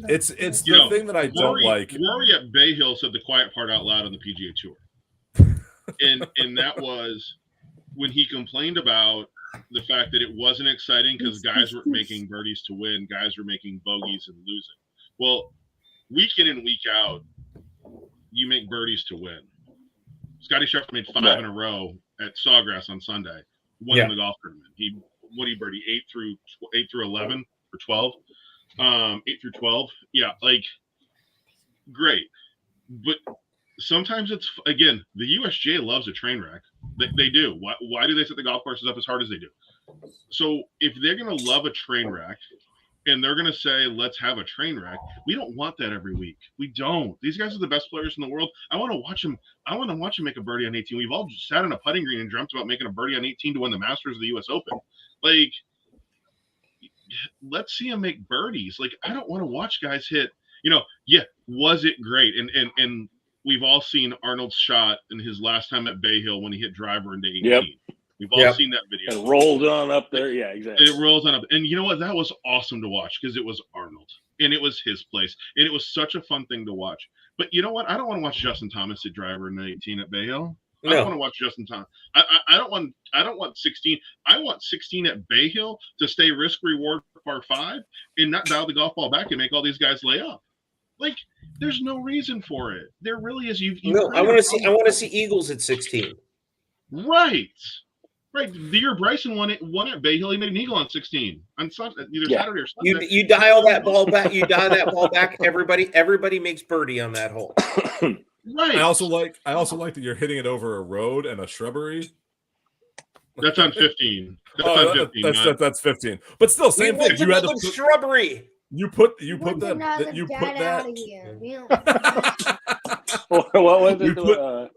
it's the thing that I don't like. Rory at Bay Hill said the quiet part out loud on the PGA Tour, and that was when he complained about the fact that it wasn't exciting because guys were making birdies to win, guys were making bogeys and losing. Well, week in and week out, you make birdies to win. Scotty Scheffler made 5 in a row at Sawgrass on Sunday, won in the golf tournament. He birdie 8 through 11 or 12, 8 through 12. Yeah, like great, but sometimes it's again the USGA loves a train wreck. They do. Why do they set the golf courses up as hard as they do? So if they're going to love a train wreck and they're going to say, let's have a train wreck, we don't want that every week. We don't. These guys are the best players in the world. I want to watch them make a birdie on 18. We've all just sat on a putting green and dreamt about making a birdie on 18 to win the Masters of the U.S. Open. Like, let's see them make birdies. Like, I don't want to watch guys hit, was it great? And we've all seen Arnold's shot in his last time at Bay Hill when he hit driver into 18. Yep. We've all seen that video. It rolled on up there. Yeah, exactly. It rolls on up. And you know what? That was awesome to watch because it was Arnold. And it was his place. And it was such a fun thing to watch. But you know what? I don't want to watch Justin Thomas hit driver in 18 at Bay Hill. I don't want to watch Justin Thomas. I don't want 16. I want 16 at Bay Hill to stay risk reward for par 5 and not dial the golf ball back and make all these guys lay up. Like, there's no reason for it. There really is. I want to see Eagles at 16. Right. The year Bryson won at Bay Hill, he made an eagle on 16 on Sunday, either Saturday or Sunday. You dial that ball back. You dial that ball back. Everybody makes birdie on that hole. Right. I also like that you're hitting it over a road and a shrubbery. That's on 15. That's 15. But still, same thing. You had to put shrubbery. You put that. What was it?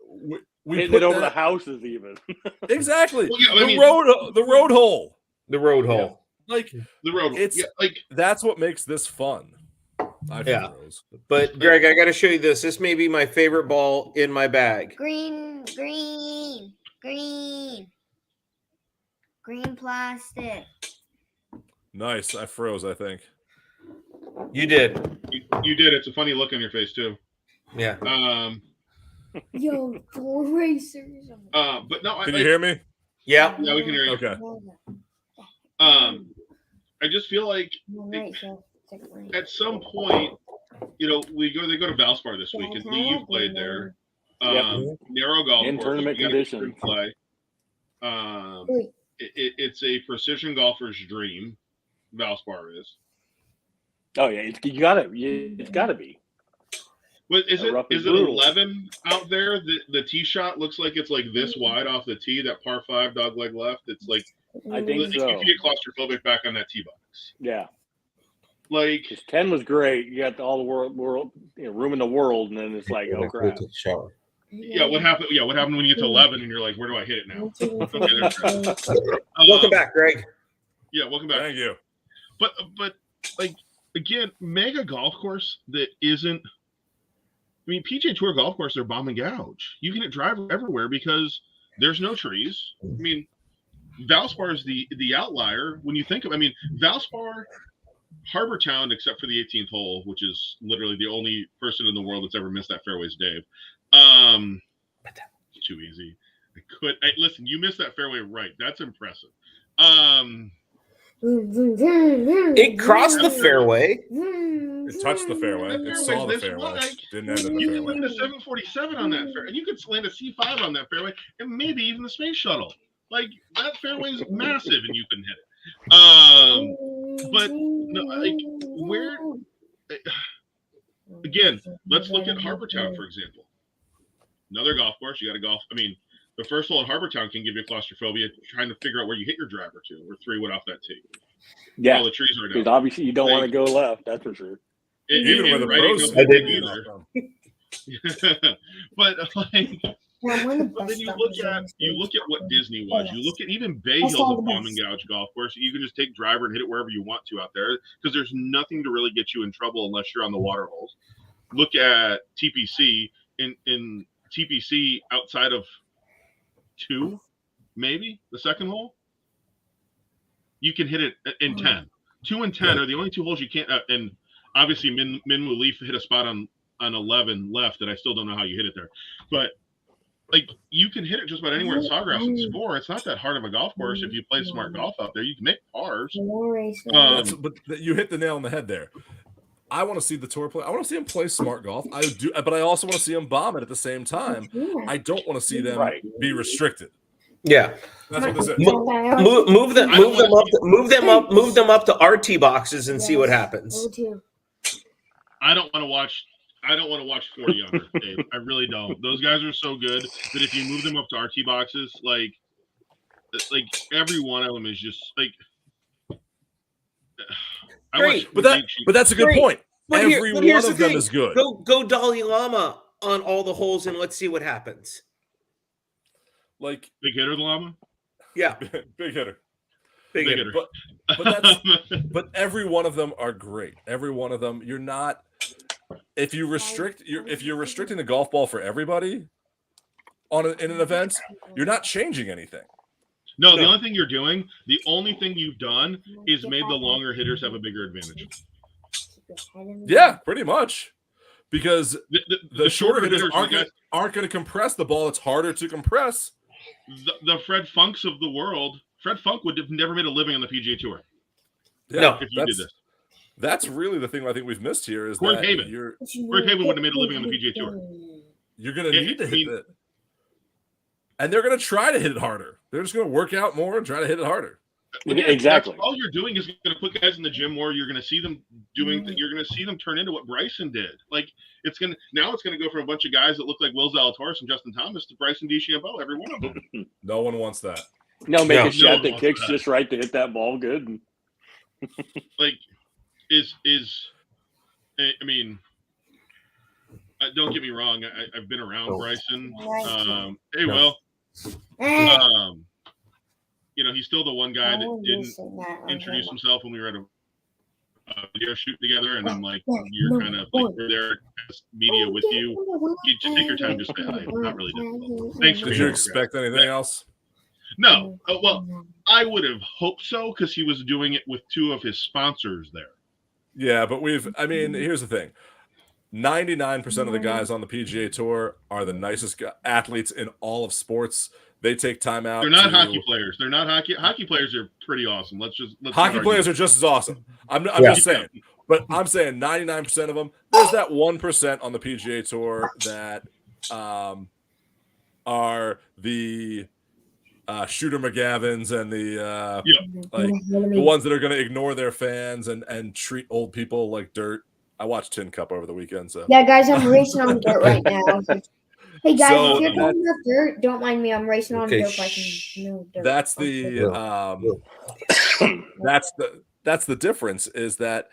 We hitting put it over that, the houses even. Exactly. Well, yeah, the road hole. The road hole. Like the road. It's that's what makes this fun. But Greg, I got to show you this. This may be my favorite ball in my bag. Green plastic. Nice. I froze, I think. You did. You did. It's a funny look on your face too. Yeah. Yo, 4 racers. But no. Can you hear me? Yeah. Yeah, we can hear you. Okay. I just feel like at some point, they go to Valspar this week. And Lee, you played there. Narrow golf in course, tournament conditions. Play. It's a precision golfer's dream. Valspar is. Oh yeah, it's gotta be. But is it 11 out there? The tee shot looks like it's like this wide off the tee. That par 5 dogleg left. It's like I think so. You can get claustrophobic back on that tee box. Yeah. Like 10 was great. You got all the world room in the world, and then it's like, oh crap. Yeah, what happened? Yeah, what happened when you get to 11 and you're like, where do I hit it now? Welcome back, Greg. Yeah, welcome back. Thank you. But like again, mega golf course that isn't. I mean, PGA Tour golf course, they're bomb and gouge. You can hit driver everywhere because there's no trees. I mean, Valspar is the outlier when you think of. I mean, Valspar, Harbor Town, except for the 18th hole, which is literally the only person in the world that's ever missed that fairway is Dave. Too easy. Listen. You missed that fairway right. That's impressive. It crossed the fairway. It touched the fairway. It saw the fairway. Didn't end in the You fairway. could land a 747 on that fairway, and you could land a C5 on that fairway, and maybe even the space shuttle. Like that fairway is massive, and you can hit it. But no, like where? Again, let's look at Harbor Town for example. Another golf course. You got to golf. I mean, the first hole at Harbor Town can give you claustrophobia trying to figure out where you hit your driver to, or 3 wood off that tee. Yeah, all the trees are down. Because obviously you don't want to go left. That's for sure. Even with the pros, I did either. But like, but then you look at what Disney was. You look at even Bay Hill's a bomb and gouge golf course. You can just take driver and hit it wherever you want to out there because there's nothing to really get you in trouble unless you're on the water holes. Look at TPC in TPC outside of 2, maybe the second hole. You can hit it in 10. 2 and 10 are the only 2 holes you can't. And obviously, Minwoo Leaf hit a spot on 11 left that I still don't know how you hit it there. But like you can hit it just about anywhere in Sawgrass and score. It's not that hard of a golf course if you play smart golf out there. You can make pars. But you hit the nail on the head there. I want to see the tour play. I want to see him play smart golf. I do, but I also want to see him bomb it at the same time. I don't want to see them be restricted. Yeah, that's what this is. Move them up to our tee boxes and see what happens. I don't want to watch 40 under, Dave. I really don't. Those guys are so good that if you move them up to our tee boxes, like every one of them is just like. Great, but that's a good point. Every one of them is good. Go Dalai Lama on all the holes and let's see what happens. Like big hitter, the Llama. Yeah, big hitter. Big hitter. But every one of them are great. Every one of them. You're not if you're restricting the golf ball for everybody in an event, you're not changing anything. No, the only thing you're doing, the only thing you've done is made the longer hitters have a bigger advantage. Yeah, pretty much. Because the shorter hitters like aren't going to compress the ball. It's harder to compress. The Fred Funks of the world, Fred Funk would have never made a living on the PGA Tour. Yeah, No, if you did this. That's really the thing I think we've missed here is Corey that Pavin. Corey Pavin wouldn't have made a living on the PGA Tour. You're going to need to hit it. And they're going to try to hit it harder. They're just going to work out more and try to hit it harder. Again, exactly. All you're doing is going to put guys in the gym more. You're going to see them doing. You're going to see them turn into what Bryson did. Like it's going to go from a bunch of guys that look like Will Zalatoris and Justin Thomas to Bryson DeChambeau. Every one of them. No one wants that. No, make No, a shot no that kicks just right to hit that ball good. Like I mean, don't get me wrong. I've been around Bryson. Hey, Will. You know, he's still the one guy that didn't introduce himself when we were at a video shoot together, and I'm like, you're kind of like we're there as media with you. You just take your time, just say hi. Not really difficult. Thanks for Did you expect anything else? No. Well, I would have hoped so because he was doing it with two of his sponsors there. Yeah, but here's the thing. 99% of the guys on the PGA Tour are the nicest athletes in all of sports. They take time out. They're not hockey players. They're not hockey. Hockey players are pretty awesome. Hockey players are just as awesome. I'm just saying. But I'm saying 99% of them. There's that 1% on the PGA Tour that are the Shooter McGavins and the ones that are going to ignore their fans and treat old people like dirt. I watched Tin Cup over the weekend. So yeah, guys, I'm racing on dirt right now. Hey guys, So, if you're talking about dirt, don't mind me. I'm racing on dirt. Dirt. That's the difference is that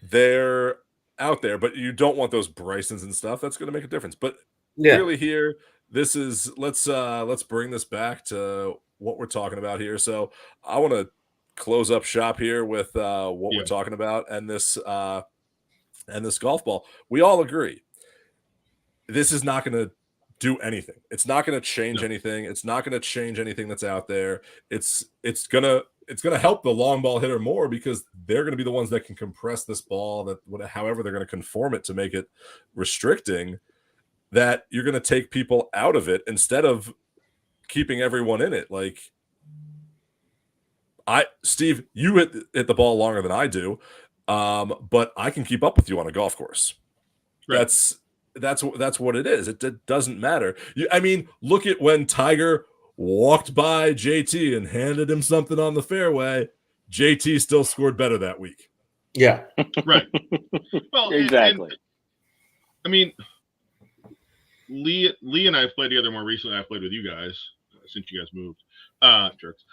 they're out there, but you don't want those Brysons and stuff. That's going to make a difference. But really here, this is let's bring this back to what we're talking about here. So I want to close up shop here with what we're talking about and this golf ball. We all agree. This is not going to do anything. It's not going to change anything. It's not going to change anything that's out there. It's going to help the long ball hitter more because they're going to be the ones that can compress this ball however they're going to conform it to make it restricting, that you're going to take people out of it instead of keeping everyone in it. Like Steve, you hit the ball longer than I do. But I can keep up with you on a golf course. Right. That's what it is. It doesn't matter. Look at when Tiger walked by JT and handed him something on the fairway. JT still scored better that week. Yeah. Right. Well, exactly. Lee and I have played together more recently. I've played with you guys since you guys moved. Jerks.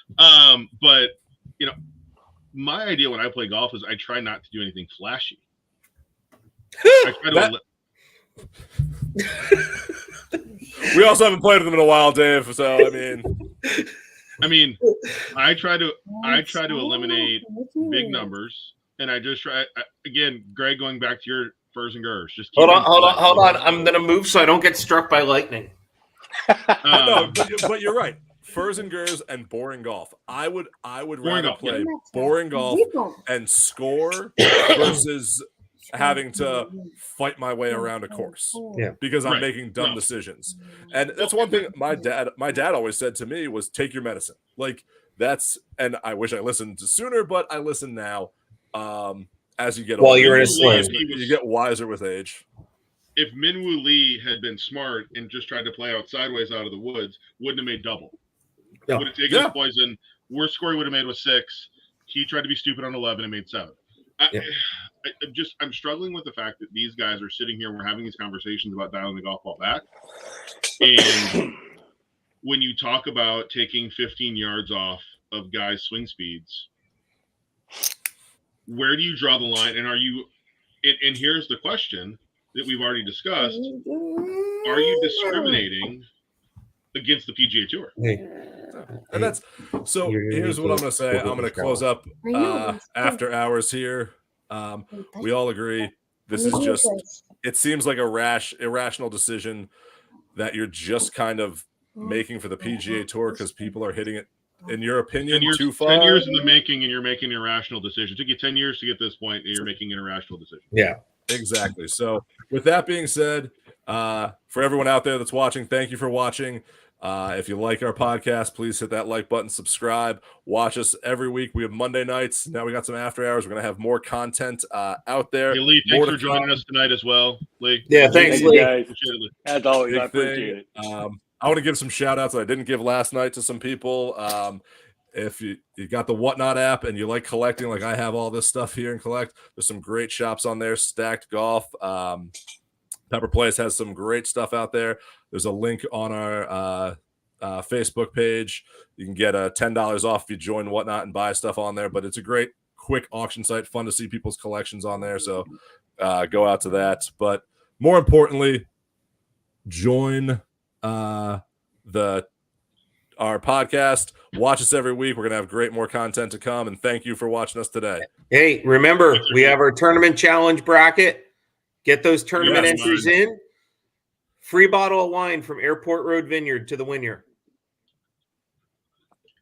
But my idea when I play golf is I try not to do anything flashy. I try to we also haven't played with them in a while, Dave. So I try to eliminate big numbers, and I just try again. Greg, going back to your furs and gurs. Just hold on. I'm gonna move so I don't get struck by lightning. No, but you're right. Furs and gurs and boring golf. I would rather play boring golf and score versus having to fight my way around a course because I'm making dumb decisions. And that's one thing my dad always said to me was take your medicine. Like and I wish I listened sooner, but I listen now. As you get older, you're in a sling. You get wiser with age. If Minwoo Lee had been smart and just tried to play out sideways out of the woods, wouldn't have made double. Yeah. Would have taken the poison. Worst score he would have made was 6. He tried to be stupid on 11 and made 7. I'm struggling with the fact that these guys are sitting here and we're having these conversations about dialing the golf ball back. And when you talk about taking 15 yards off of guys' swing speeds, where do you draw the line? And and here's the question that we've already discussed. Are you discriminating against the PGA Tour? And here's what I'm going to say. I'm going to close up after hours here. We all agree This is just, it seems like irrational decision that you're just kind of making for the PGA Tour because people are hitting it, in your opinion, 10 years, too far. 10 years in the making, and you're making an irrational decision. It took you 10 years to get this point, and you're making an irrational decision. Yeah. Exactly. So with that being said, for everyone out there that's watching, thank you for watching. If you like our podcast, please hit that like button, subscribe, watch us every week. We have Monday nights. Now we got some after hours. We're going to have more content out there. Hey, Lee, thanks for joining us tonight as well, Lee. Yeah, thanks, Thank you, Lee. guys. Appreciate it, Lee. As always, Big I appreciate it. I want to give some shout outs that I didn't give last night to some people. If you got the Whatnot app and you like collecting, like I have all this stuff here and collect, there's some great shops on there. Stacked Golf, Pepper Place has some great stuff out there. There's a link on our Facebook page. You can get $10 off if you join Whatnot and buy stuff on there. But it's a great, quick auction site. Fun to see people's collections on there. So go out to that. But more importantly, join our podcast. Watch us every week. We're going to have great more content to come. And thank you for watching us today. Hey, remember, we have our tournament challenge bracket. Get those tournament Yes, entries in. Free bottle of wine from Airport Road Vineyard to the winner.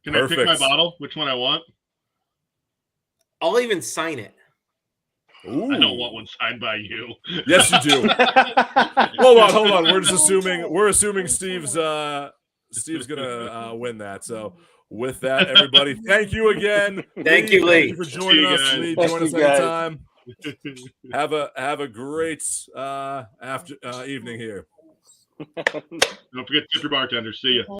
Can I pick my Perfect. bottle? Which one I want? I'll even sign it. Ooh. I don't want one signed by you. Yes, you do. Hold on. We're assuming Steve's gonna win that. So with that, everybody, thank you again. Thank you, Lee. Thank you for joining us. guys. Lee, Thank join you, us guys. anytime. Have a great evening here. Don't forget to tip your bartender. See you.